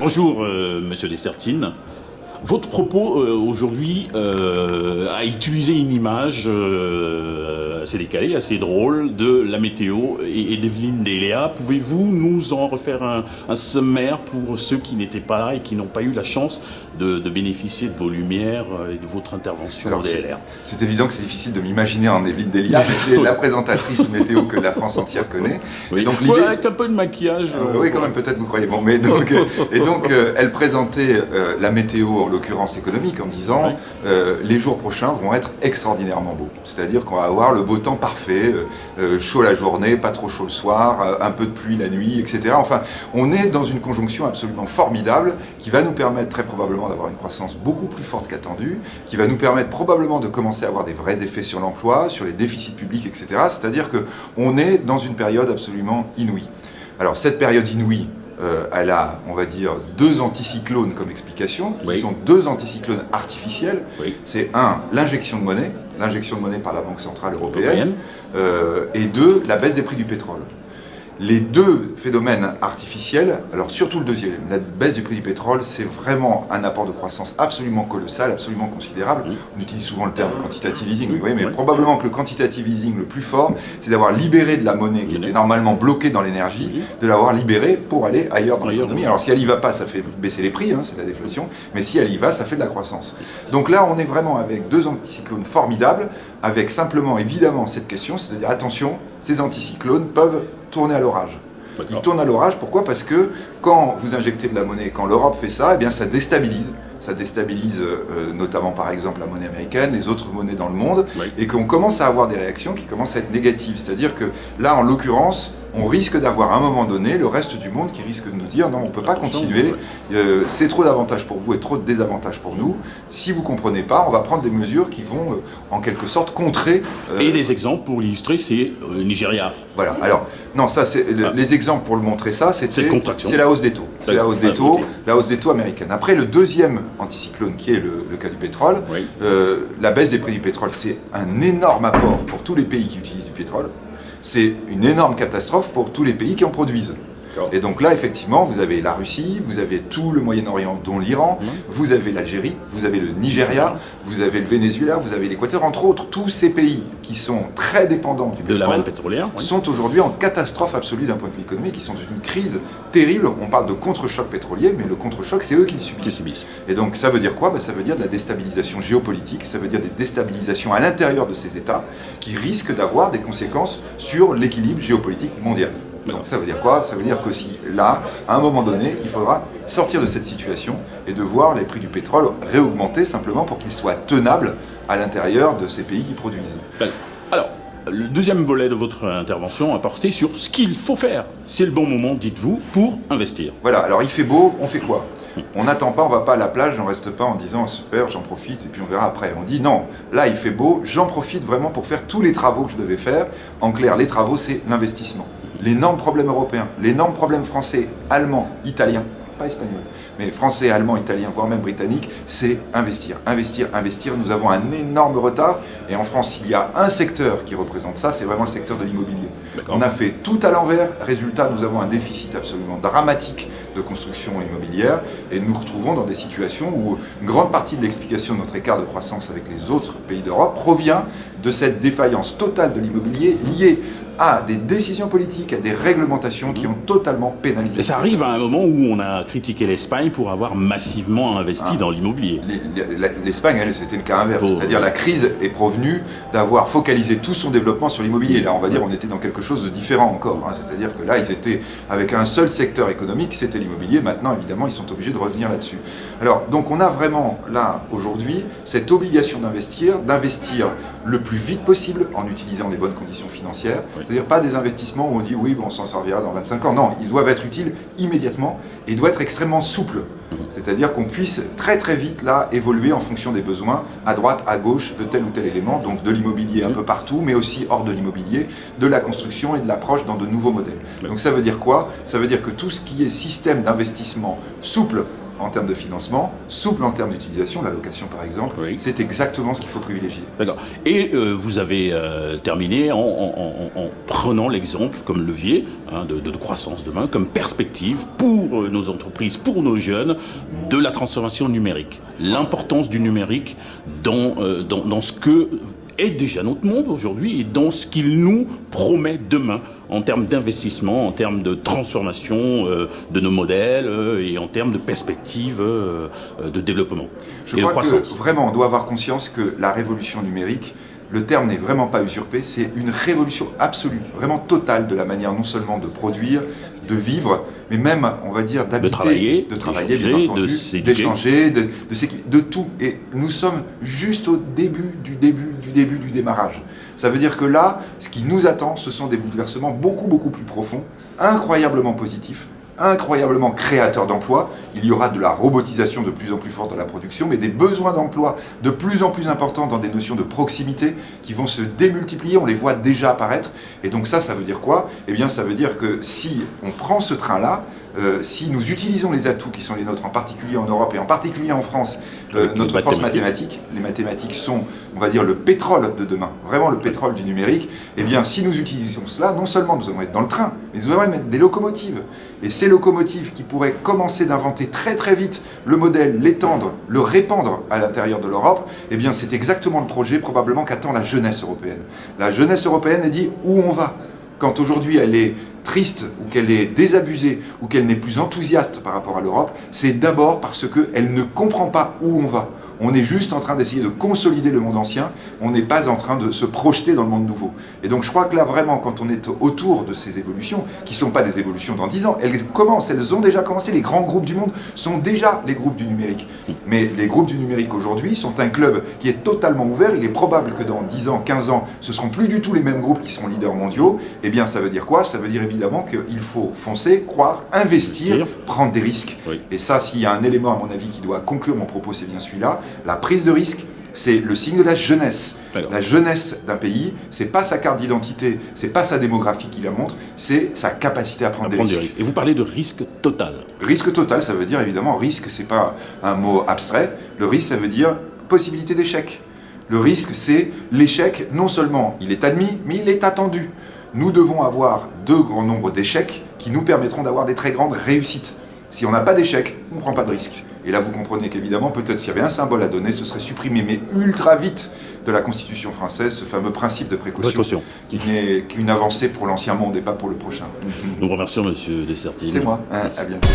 bonjour, Monsieur Dessertine. Votre propos aujourd'hui a utilisé une image assez décalée, assez drôle de la météo et d'Evelyne Deléa. Pouvez-vous nous en refaire un sommaire pour ceux qui n'étaient pas là et qui n'ont pas eu la chance de bénéficier de vos lumières et de votre intervention en DLR? C'est évident que c'est difficile de m'imaginer en Evelyne Deléa, mais c'est la présentatrice météo que la France entière connaît. Oui. Et donc, avec un peu de maquillage. Oui, quand même, peut-être, vous croyez. Bon, mais donc, elle présentait la météo, en l'occurrence économique, en disant les jours prochains vont être extraordinairement beaux. C'est-à-dire qu'on va avoir le beau temps parfait, chaud la journée, pas trop chaud le soir, un peu de pluie la nuit, etc. Enfin, on est dans une conjonction absolument formidable qui va nous permettre très probablement d'avoir une croissance beaucoup plus forte qu'attendue, qui va nous permettre probablement de commencer à avoir des vrais effets sur l'emploi, sur les déficits publics, etc. C'est-à-dire qu'on est dans une période absolument inouïe. Alors, cette période inouïe, elle a, on va dire, deux anticyclones comme explication, qui sont deux anticyclones artificiels. C'est l'injection de monnaie par la Banque Centrale Européenne, et deux, la baisse des prix du pétrole. Les deux phénomènes artificiels, alors surtout le deuxième, la baisse du prix du pétrole, c'est vraiment un apport de croissance absolument colossal, absolument considérable. On utilise souvent le terme quantitative easing, mais probablement que le quantitative easing le plus fort, c'est d'avoir libéré de la monnaie qui était normalement bloquée dans l'énergie, de l'avoir libérée pour aller ailleurs dans l'économie. Alors si elle y va pas, ça fait baisser les prix, c'est la déflation, mais si elle y va, ça fait de la croissance. Donc là, on est vraiment avec deux anticyclones formidables, avec simplement évidemment cette question, c'est-à-dire attention, ces anticyclones peuvent tourner à l'orage. Ils tournent à l'orage, pourquoi? Parce que quand vous injectez de la monnaie, quand l'Europe fait ça, eh bien ça déstabilise. Ça déstabilise notamment par exemple la monnaie américaine, les autres monnaies dans le monde, et qu'on commence à avoir des réactions qui commencent à être négatives. C'est-à-dire que là, en l'occurrence, on risque d'avoir à un moment donné le reste du monde qui risque de nous dire non, on ne peut pas continuer, c'est trop d'avantages pour vous et trop de désavantages pour nous. Si vous ne comprenez pas, on va prendre des mesures qui vont en quelque sorte contrer... Et les exemples pour l'illustrer, c'est Nigeria. Voilà, alors, non, ça, c'est les exemples pour le montrer ça, c'est la hausse des taux. C'est la hausse des taux, la hausse des taux américaine. Après, le deuxième anticyclone qui est le cas du pétrole, la baisse des prix du pétrole, c'est un énorme apport pour tous les pays qui utilisent du pétrole. C'est une énorme catastrophe pour tous les pays qui en produisent. Et donc là, effectivement, vous avez la Russie, vous avez tout le Moyen-Orient, dont l'Iran, vous avez l'Algérie, vous avez le Nigeria, vous avez le Venezuela, vous avez l'Équateur, entre autres, tous ces pays qui sont très dépendants du pétrole, de la manne pétrolière, sont aujourd'hui en catastrophe absolue d'un point de vue économique, ils sont dans une crise terrible. On parle de contre-choc pétrolier, mais le contre-choc, c'est eux qui le subissent. Et donc ça veut dire quoi? Ça veut dire de la déstabilisation géopolitique, ça veut dire des déstabilisations à l'intérieur de ces États qui risquent d'avoir des conséquences sur l'équilibre géopolitique mondial. Donc ça veut dire quoi? Ça veut dire qu'aussi là, à un moment donné, il faudra sortir de cette situation et de voir les prix du pétrole réaugmenter simplement pour qu'ils soient tenables à l'intérieur de ces pays qui produisent. Alors, le deuxième volet de votre intervention a porté sur ce qu'il faut faire. C'est le bon moment, dites-vous, pour investir. Voilà, alors il fait beau, on fait quoi? On n'attend pas, on va pas à la plage, on reste pas en disant super, j'en profite et puis on verra après. On dit non, là il fait beau, j'en profite vraiment pour faire tous les travaux que je devais faire. En clair, les travaux, c'est l'investissement. L'énorme problème européen, l'énorme problème français, allemand, italien, pas espagnol, mais français, allemand, italien, voire même britannique, c'est investir, investir, investir. Nous avons un énorme retard, et en France, il y a un secteur qui représente ça, c'est vraiment le secteur de l'immobilier. On a fait tout à l'envers, résultat, nous avons un déficit absolument dramatique de construction immobilière, et nous nous retrouvons dans des situations où une grande partie de l'explication de notre écart de croissance avec les autres pays d'Europe provient de cette défaillance totale de l'immobilier liée à des décisions politiques, à des réglementations qui ont totalement pénalisé. Et ça arrive à un moment où on a critiqué l'Espagne pour avoir massivement investi dans l'immobilier. L'Espagne, elle, c'était le cas inverse. C'est-à-dire la crise est provenue d'avoir focalisé tout son développement sur l'immobilier. Là, on va dire, on était dans quelque chose de différent encore. C'est-à-dire que là, ils étaient avec un seul secteur économique, c'était l'immobilier. Maintenant, évidemment, ils sont obligés de revenir là-dessus. Alors, donc on a vraiment, là, aujourd'hui, cette obligation d'investir le plus vite possible en utilisant les bonnes conditions financières. C'est-à-dire pas des investissements où on dit oui, bon, on s'en servira dans 25 ans. Non, ils doivent être utiles immédiatement et ils doivent être extrêmement souples. C'est-à-dire qu'on puisse très très vite là évoluer en fonction des besoins, à droite, à gauche, de tel ou tel élément, donc de l'immobilier un peu partout, mais aussi hors de l'immobilier, de la construction et de l'approche dans de nouveaux modèles. Donc ça veut dire quoi? Ça veut dire que tout ce qui est système d'investissement souple, en termes de financement, souple en termes d'utilisation, la location par exemple, c'est exactement ce qu'il faut privilégier. D'accord. Et vous avez terminé en prenant l'exemple comme levier de croissance demain, comme perspective pour nos entreprises, pour nos jeunes, de la transformation numérique. L'importance du numérique dans ce que est déjà notre monde aujourd'hui et dans ce qu'il nous promet demain en termes d'investissement, en termes de transformation de nos modèles et en termes de perspectives de développement. Je crois que vraiment on doit avoir conscience que la révolution numérique, le terme n'est vraiment pas usurpé, c'est une révolution absolue, vraiment totale de la manière non seulement de produire, de vivre, mais même, on va dire, d'habiter, de travailler, bien entendu, d'échanger, de tout. Et nous sommes juste au début du démarrage. Ça veut dire que là, ce qui nous attend, ce sont des bouleversements beaucoup, beaucoup plus profonds, incroyablement positifs, incroyablement créateur d'emplois. Il y aura de la robotisation de plus en plus forte dans la production, mais des besoins d'emploi de plus en plus importants dans des notions de proximité qui vont se démultiplier, on les voit déjà apparaître. Et donc ça veut dire quoi ? Eh bien ça veut dire que si on prend ce train-là, si nous utilisons les atouts qui sont les nôtres, en particulier en Europe et en particulier en France, notre force mathématique, les mathématiques sont, on va dire, le pétrole de demain, vraiment le pétrole du numérique, eh bien si nous utilisons cela, non seulement nous allons être dans le train, mais nous allons mettre des locomotives. Et ces locomotives qui pourraient commencer d'inventer très très vite le modèle, l'étendre, le répandre à l'intérieur de l'Europe, eh bien c'est exactement le projet probablement qu'attend la jeunesse européenne. La jeunesse européenne, elle dit où on va. Quand aujourd'hui elle est triste ou qu'elle est désabusée ou qu'elle n'est plus enthousiaste par rapport à l'Europe, c'est d'abord parce qu'elle ne comprend pas où on va. On est juste en train d'essayer de consolider le monde ancien, on n'est pas en train de se projeter dans le monde nouveau. Et donc je crois que là vraiment, quand on est autour de ces évolutions, qui ne sont pas des évolutions dans 10 ans, elles ont déjà commencé, les grands groupes du monde sont déjà les groupes du numérique. Mais les groupes du numérique aujourd'hui sont un club qui est totalement ouvert, il est probable que dans 10 ans, 15 ans, ce ne seront plus du tout les mêmes groupes qui seront leaders mondiaux. Eh bien ça veut dire quoi ? Ça veut dire évidemment qu'il faut foncer, croire, investir, prendre des risques. Oui. Et ça, s'il y a un élément à mon avis qui doit conclure mon propos, c'est bien celui-là. La prise de risque, c'est le signe de la jeunesse. La jeunesse d'un pays, c'est pas sa carte d'identité, c'est pas sa démographie qui la montre, c'est sa capacité à prendre des risques. Et vous parlez de risque total. Risque total, ça veut dire évidemment, risque, c'est pas un mot abstrait. Le risque, ça veut dire possibilité d'échec. Le risque, c'est l'échec, non seulement il est admis, mais il est attendu. Nous devons avoir de grands nombres d'échecs qui nous permettront d'avoir des très grandes réussites. Si on n'a pas d'échec, on ne prend pas de risque. Et là, vous comprenez qu'évidemment, peut-être s'il y avait un symbole à donner, ce serait supprimé, mais ultra vite, de la Constitution française, ce fameux principe de précaution. Qui n'est qu'une avancée pour l'ancien monde et pas pour le prochain. Nous remercions M. Dessertine. C'est moi. À bientôt.